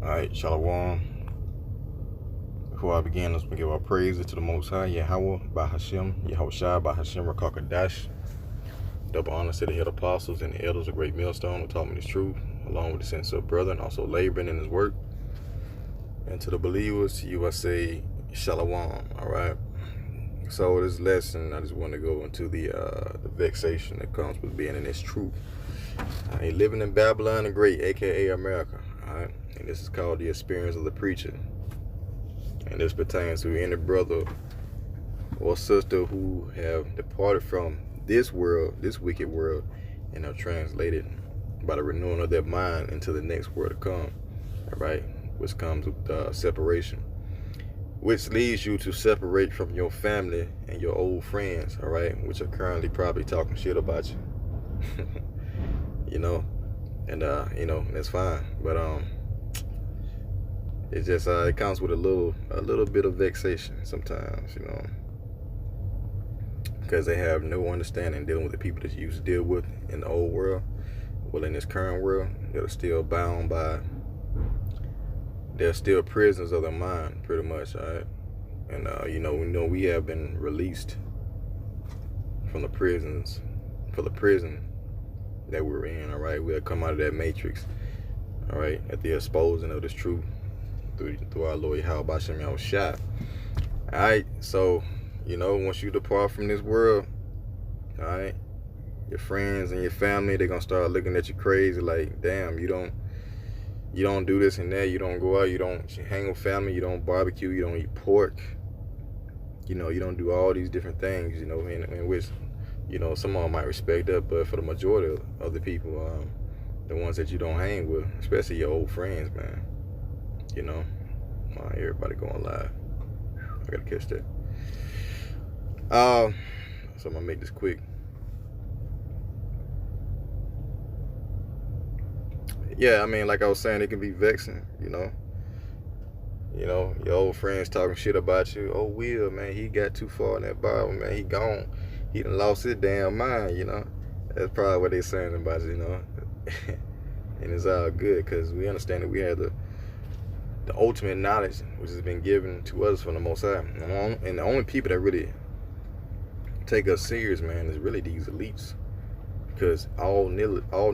Alright, Shalom. Before I begin, let's give our praises to the Most High, Yahweh, Bahashem, Yahushua, Bahashem, Rakakadash. Double honor to the head apostles and the elders of Great Millstone who taught me this truth, along with the sincere brother and also laboring in his work. And to the believers, to you I say, Shalom. Alright. So this lesson, I just want to go into the vexation that comes with being in this truth. Living in Babylon the Great, aka America. Alright. And this is called the experience of the preacher. And this pertains to any brother or sister who have departed from this world, this wicked world, and are translated by the renewing of their mind into the next world to come. Alright. Which comes with separation. Which leads you to separate from your family and your old friends, alright, which are currently probably talking shit about you. You know, and that's fine. But it's just it comes with a little bit of vexation sometimes, because they have no understanding dealing with the people that you used to deal with in the old world. Well, in this current world, they're still bound by, they're still prisoners of their mind, pretty much, all right? And we know we have been released from the prison that we're in, all right? We'll come out of that matrix, all right, at the exposing of this truth through our Lord Yahweh Bashem Yahushua. All right, so once you depart from this world, all right, your friends and your family, they're gonna start looking at you crazy, like, damn, you don't do this and that, you don't go out, you don't hang with family, you don't barbecue, you don't eat pork, you don't do all these different things, in which some of them might respect that, but for the majority of the people, the ones that you don't hang with, especially your old friends, man, everybody going live. I gotta catch that. So I'm gonna make this quick. Yeah, I mean, like I was saying, it can be vexing, your old friends talking shit about you. Oh, Will, man, he got too far in that Bible, man, he gone. He done lost his damn mind, That's probably what they saying about you, And it's all good, because we understand that we have the ultimate knowledge, which has been given to us from the Most High. And the only people that really take us serious, man, is really these elites. Because all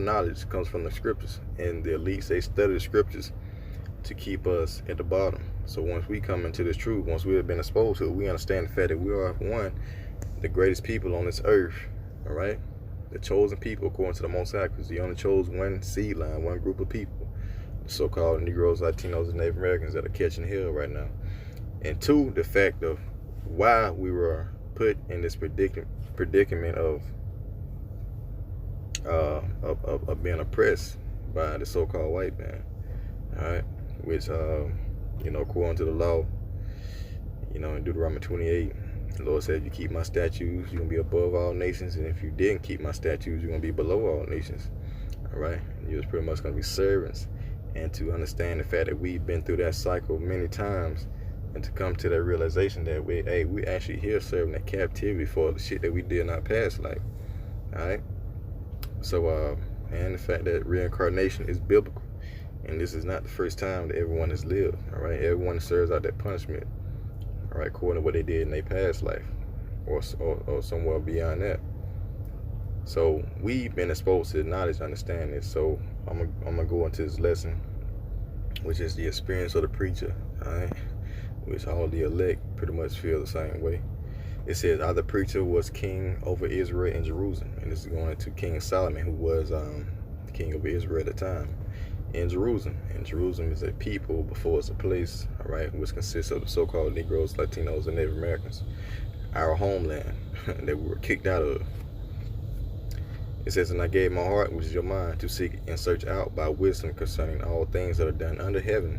knowledge comes from the scriptures. And the elites, they study the scriptures to keep us at the bottom. So once we come into this truth, once we have been exposed to it, we understand the fact that we are, one, the greatest people on this earth, all right? The chosen people according to the Most High, because he only chose one seed line, one group of people, the so-called Negroes, Latinos, and Native Americans that are catching hell right now. And two, the fact of why we were put in this predicament of being oppressed by the so-called white man, all right? Which, according to the law, in Deuteronomy 28, the Lord said, if you keep my statutes, you're going to be above all nations. And if you didn't keep my statutes, you're going to be below all nations. All right? And you're pretty much going to be servants. And to understand the fact that we've been through that cycle many times, and to come to that realization that we actually here serving that captivity for the shit that we did in our past life. All right? So, and the fact that reincarnation is biblical. And this is not the first time that everyone has lived. All right? Everyone serves out that punishment. All right, according to what they did in their past life, or somewhere beyond that. So we've been exposed to the knowledge to understand this. So I'm gonna go into this lesson, which is the experience of the preacher, all right? Which all the elect pretty much feel the same way. It says, "Our preacher was king over Israel and Jerusalem," and this is going to King Solomon, who was the king of Israel at the time. In Jerusalem. And Jerusalem is a people before it's a place, all right, which consists of the so-called Negroes, Latinos, and Native Americans, our homeland that we were kicked out of. It says, "And I gave my heart, which is your mind, to seek and search out by wisdom concerning all things that are done under heaven.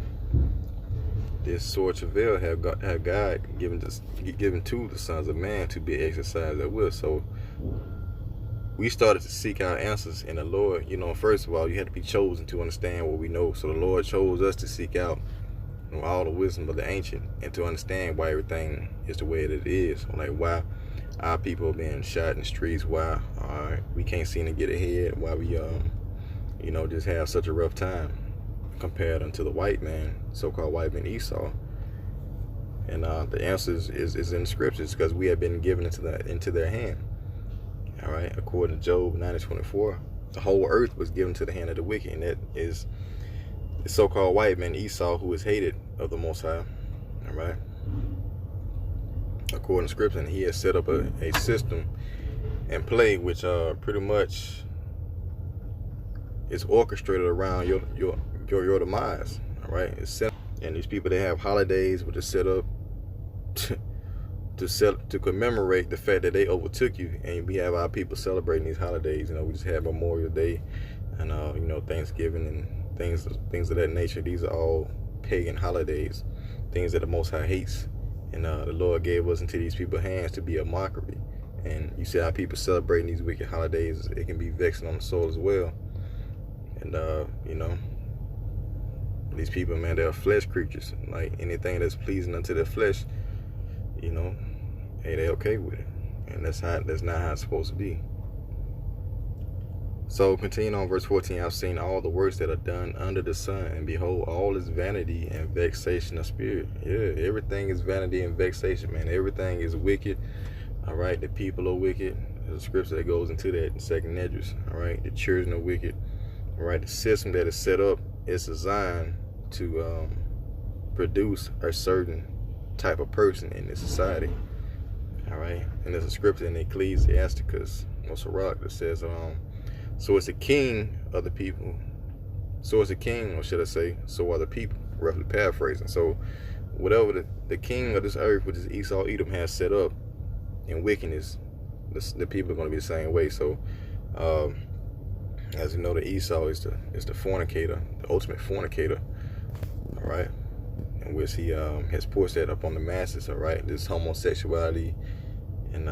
This sore travail have God given to the sons of man to be exercised at will." So we started to seek out answers in the Lord. First of all, you had to be chosen to understand what we know. So the Lord chose us to seek out all the wisdom of the ancient and to understand why everything is the way that it is. Like why our people are being shot in the streets, why we can't seem to get ahead, why we just have such a rough time. compared unto the white man, so-called white man Esau? And the answer is in the scriptures, because we have been given into their hand. All right, according to Job 90:24, the whole earth was given to the hand of the wicked, and that is the so-called white man Esau, who is hated of the Most High. All right, according to scripture, and he has set up a system and play which pretty much is orchestrated around your demise. All right, it's set, and these people, they have holidays which are set up to commemorate the fact that they overtook you, and we have our people celebrating these holidays. You know, we just had Memorial Day, and you know, Thanksgiving and things of that nature. These are all pagan holidays, things that the Most High hates, and the Lord gave us into these people's hands to be a mockery. And you see how people celebrating these wicked holidays, it can be vexing on the soul as well. And you know, these people, man, they're flesh creatures. Like anything that's pleasing unto their flesh, you know, hey, they okay with it. And that's not how it's supposed to be. So continuing on verse 14, I've seen all the works that are done under the sun, and behold, all is vanity and vexation of spirit. Yeah, everything is vanity and vexation, man. Everything is wicked. All right, the people are wicked. There's a scripture that goes into that in 2nd Esdras. All right, the children are wicked. All right, the system that is set up is designed to produce a certain type of person in this society. All right, and there's a scripture in Ecclesiasticus or Sirach that says, so it's the king of the people. So it's the king, or should I say, so are the people, roughly paraphrasing. So whatever the king of this earth, which is Esau, Edom, has set up in wickedness, the people are going to be the same way. So as you know, the Esau is the fornicator, the ultimate fornicator. All right, in which he has pushed that up on the masses. All right, this homosexuality and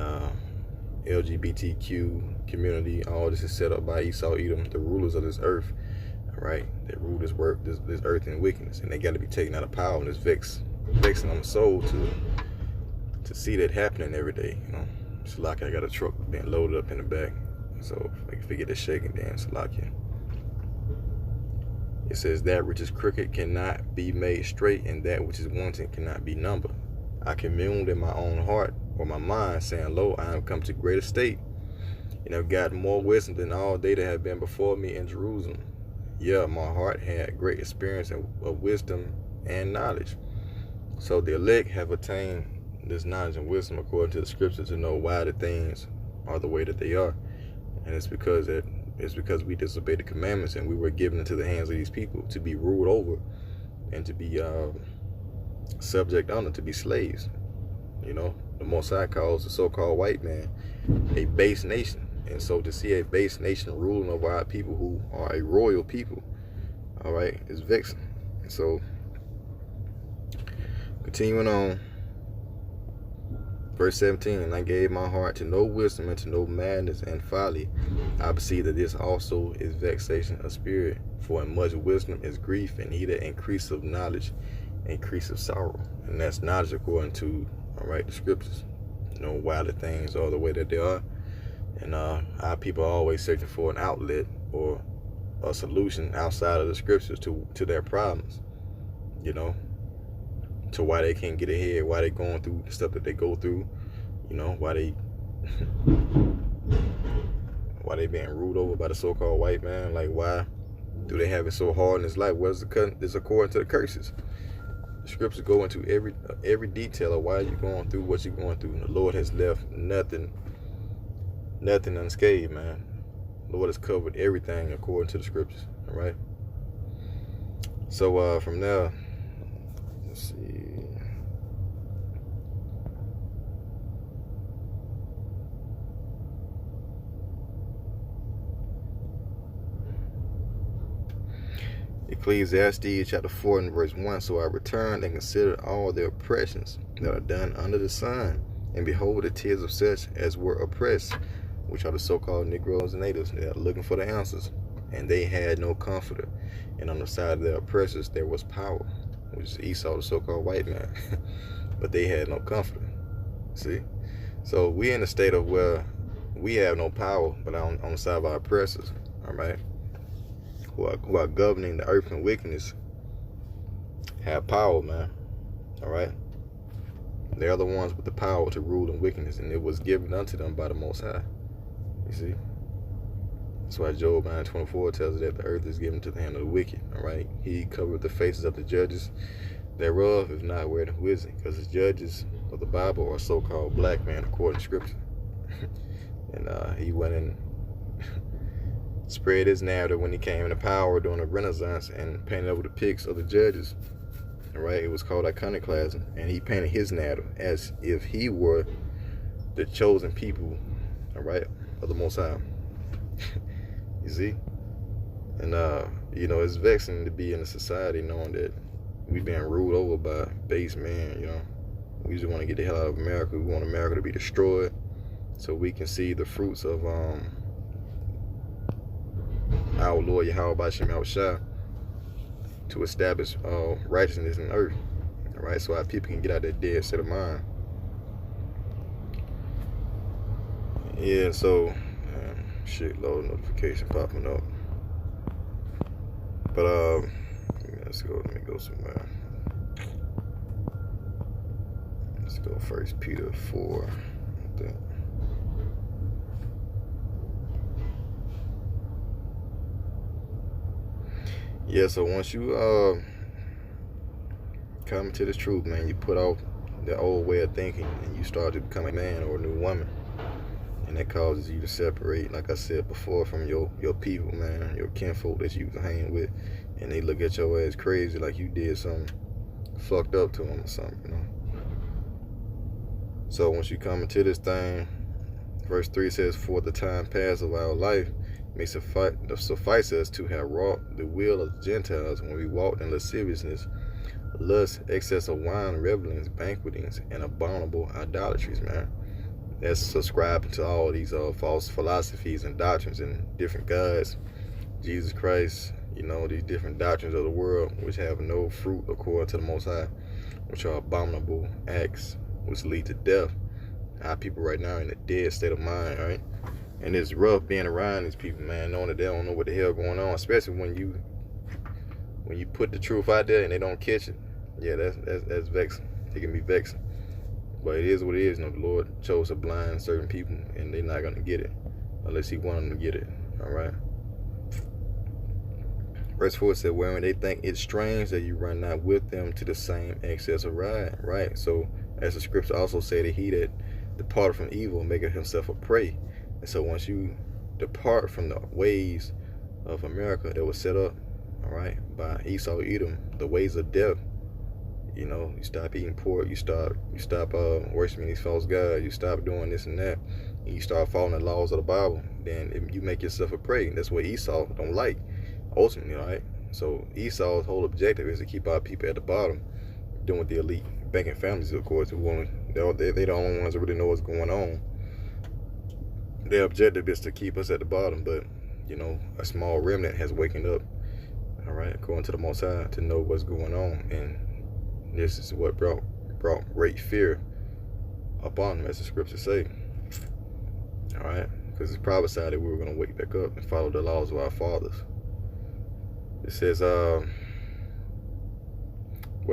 LGBTQ community, all this is set up by Esau, Edom, the rulers of this earth. All right, they rule this earth in wickedness, and they got to be taken out of power. And it's vexing on the soul to see that happening every day. You know, it's like I got a truck being loaded up in the back, so if I get it shaking, then it's like you. It says that which is crooked cannot be made straight, and that which is wanting cannot be numbered. I communed in my own heart or my mind, saying, lo, I am come to great estate, and have gotten more wisdom than all they that have been before me in Jerusalem. Yeah, my heart had great experience of wisdom and knowledge. So the elect have attained this knowledge and wisdom according to the scriptures to know why the things are the way that they are. And it's because we disobeyed the commandments, and we were given into the hands of these people to be ruled over and to be subject under, to be slaves. You know, the Most High calls the so-called white man a base nation. And so to see a base nation ruling over our people who are a royal people, all right, is vexing. And so continuing on, verse 17, and I gave my heart to know wisdom and to know madness and folly. I perceive that this also is vexation of spirit. For in much wisdom is grief, and he that increase of knowledge, increase of sorrow. And that's knowledge according to, all right, the scriptures. You know why the things are the way that they are. And our people are always searching for an outlet or a solution outside of the scriptures to their problems. You know, to why they can't get ahead, why they going through the stuff that they go through, you know, why they being ruled over by the so-called white man. Like, why do they have it so hard in this life? What's it's according to the curses. The scriptures go into every detail of why you're going through what you're going through. The Lord has left nothing unscathed, man. The Lord has covered everything according to the scriptures. All right. So from there, let's see. Ecclesiastes chapter 4 and verse 1. So I returned and considered all the oppressions that are done under the sun, and behold, the tears of such as were oppressed, which are the so-called Negroes and natives. They are looking for the answers, and they had no comforter. And on the side of the oppressors there was power, which is Esau, the so-called white man. But they had no comforter. See? So we in a state of where we have no power, but on the side of our oppressors, all right? who are governing the earth and wickedness have power, man. All right. They are the ones with the power to rule in wickedness, and it was given unto them by the Most High. You see? That's why Job 9:24 tells us that the earth is given to the hand of the wicked. All right. He covered the faces of the judges thereof, if not where who is it? Because the judges of the Bible are so-called black men according to Scripture. And he went and spread his narrative when he came into power during the Renaissance and painted over the pics of the judges. All right, it was called iconoclasm, and he painted his narrative as if he were the chosen people, all right, of the Most High. You see? And you know, it's vexing to be in a society knowing that we've been ruled over by base men. You know, we just want to get the hell out of America. We want America to be destroyed so we can see the fruits of our Lord Yahweh Bashim Shah to establish righteousness in the earth. All right, so our people can get out of that dead set of mind. Yeah, so shit, load notification popping up. But let's go. Let me go somewhere. Let's go 1 Peter 4. I think. Yeah, so once you come into this truth, man, you put off the old way of thinking and you start to become a man or a new woman. And that causes you to separate, like I said before, from your people, man, your kinfolk that you hang with. And they look at your ass crazy like you did something fucked up to them or something, you know. So once you come into this thing, verse 3 says, for the time past of our life may suffice us to have wrought the will of the Gentiles when we walked in lasciviousness, lust, excess of wine, revelings, banquetings, and abominable idolatries, man. That's subscribing to all these false philosophies and doctrines and different gods, Jesus Christ, you know, these different doctrines of the world which have no fruit according to the Most High, which are abominable acts which lead to death. Our people right now are in a dead state of mind, right? And it's rough being around these people, man, knowing that they don't know what the hell going on, especially when you put the truth out there and they don't catch it. Yeah, that's vexing. It can be vexing. But it is what it is. You know, the Lord chose to blind certain people, and they're not going to get it unless he wanted them to get it. All right? Verse 4 said, wherein they think it strange that you run not with them to the same excess of ride. Right? So, as the scripture also said, that he that departed from evil maketh himself a prey. And so once you depart from the ways of America that was set up, all right, by Esau, Edom, the ways of death, you know, you stop eating pork, you stop worshiping these false gods, you stop doing this and that, and you start following the laws of the Bible, then you make yourself a prey. That's what Esau don't like, ultimately, right? So Esau's whole objective is to keep our people at the bottom, doing with the elite banking families, of course, they're the only ones that really know what's going on. Their objective is to keep us at the bottom, but, you know, a small remnant has waken up, all right, according to the Most High, to know what's going on. And this is what brought great fear upon them, as the scriptures say. All right, because it's prophesied that we were going to wake back up and follow the laws of our fathers. It says, where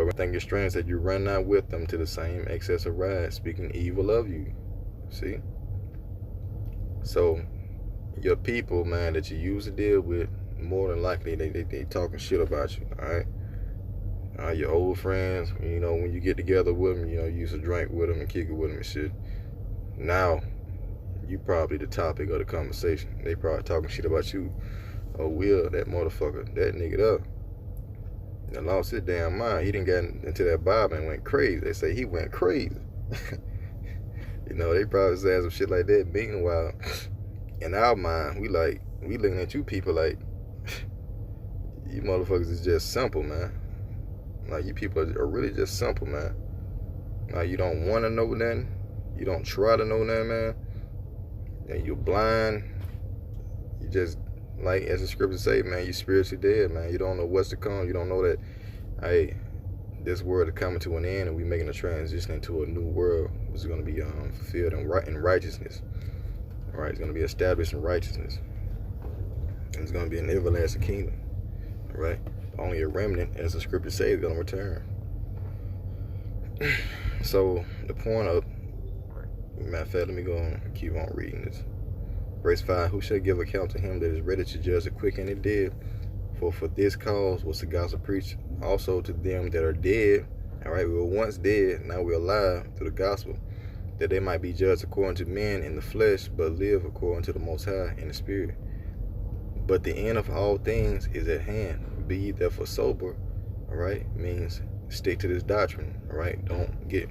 we think it's strange that you run not with them to the same excess of ride, speaking evil of you. See? So your people, man, that you used to deal with, more than likely they talking shit about you. All right, your old friends, you know, when you get together with them, you know, you used to drink with them and kick it with them and shit. Now you probably the topic of the conversation. They probably talking shit about you. Oh, Will, that motherfucker, that nigga up, and lost his damn mind. He didn't get into that Bible and went crazy. They say he went crazy. You know, they probably say some shit like that. Meanwhile, in our mind, we looking at you people like, you motherfuckers is just simple, man. Like, you people are really just simple, man. Like, you don't want to know nothing. You don't try to know nothing, man. And you're blind. You just, like, as the scriptures say, man, you're spiritually dead, man. You don't know what's to come. You don't know that, hey, this world is coming to an end and we're making a transition into a new world, which is going to be fulfilled in righteousness. All right, it's going to be established in righteousness. And it's going to be an everlasting kingdom. right? Only a remnant, as the scripture says, is going to return. So the point of, matter of fact, let me go on, keep on reading this. Verse 5, who shall give account to him that is ready to judge the quick and the dead? For this cause was the gospel preached also to them that are dead. All right, we were once dead, now we're alive through the gospel, that they might be judged according to men in the flesh, but live according to the Most High in the Spirit. But the end of all things is at hand. Be ye therefore sober. All right, means stick to this doctrine. All right, don't get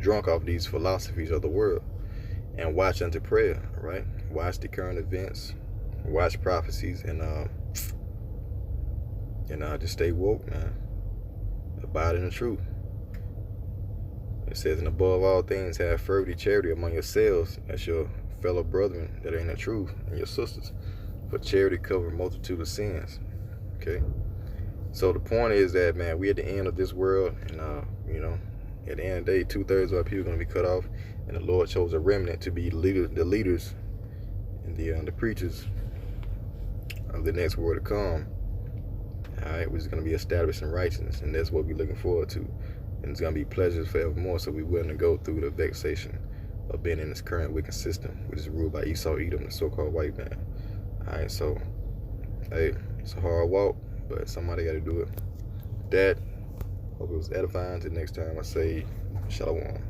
drunk off these philosophies of the world, and watch unto prayer. All right, watch the current events, watch prophecies, and just stay woke, man. Abide in the truth. It says, and above all things, have fervent charity among yourselves, as your fellow brethren that are in the truth, and your sisters. For charity covers a multitude of sins. Okay. So the point is that, man, we're at the end of this world, and at the end of the day, 2/3 of our people are going to be cut off, and the Lord chose a remnant to be the leaders, and the preachers of the next world to come. All right, which is going to be established in righteousness, and that's what we're looking forward to. And it's going to be pleasures forevermore, so we're willing to go through the vexation of being in this current wicked system, which is ruled by Esau, Edom, the so-called white man. All right, so, hey, it's a hard walk, but somebody got to do it. That, hope it was edifying. Till next time, I say, shalom.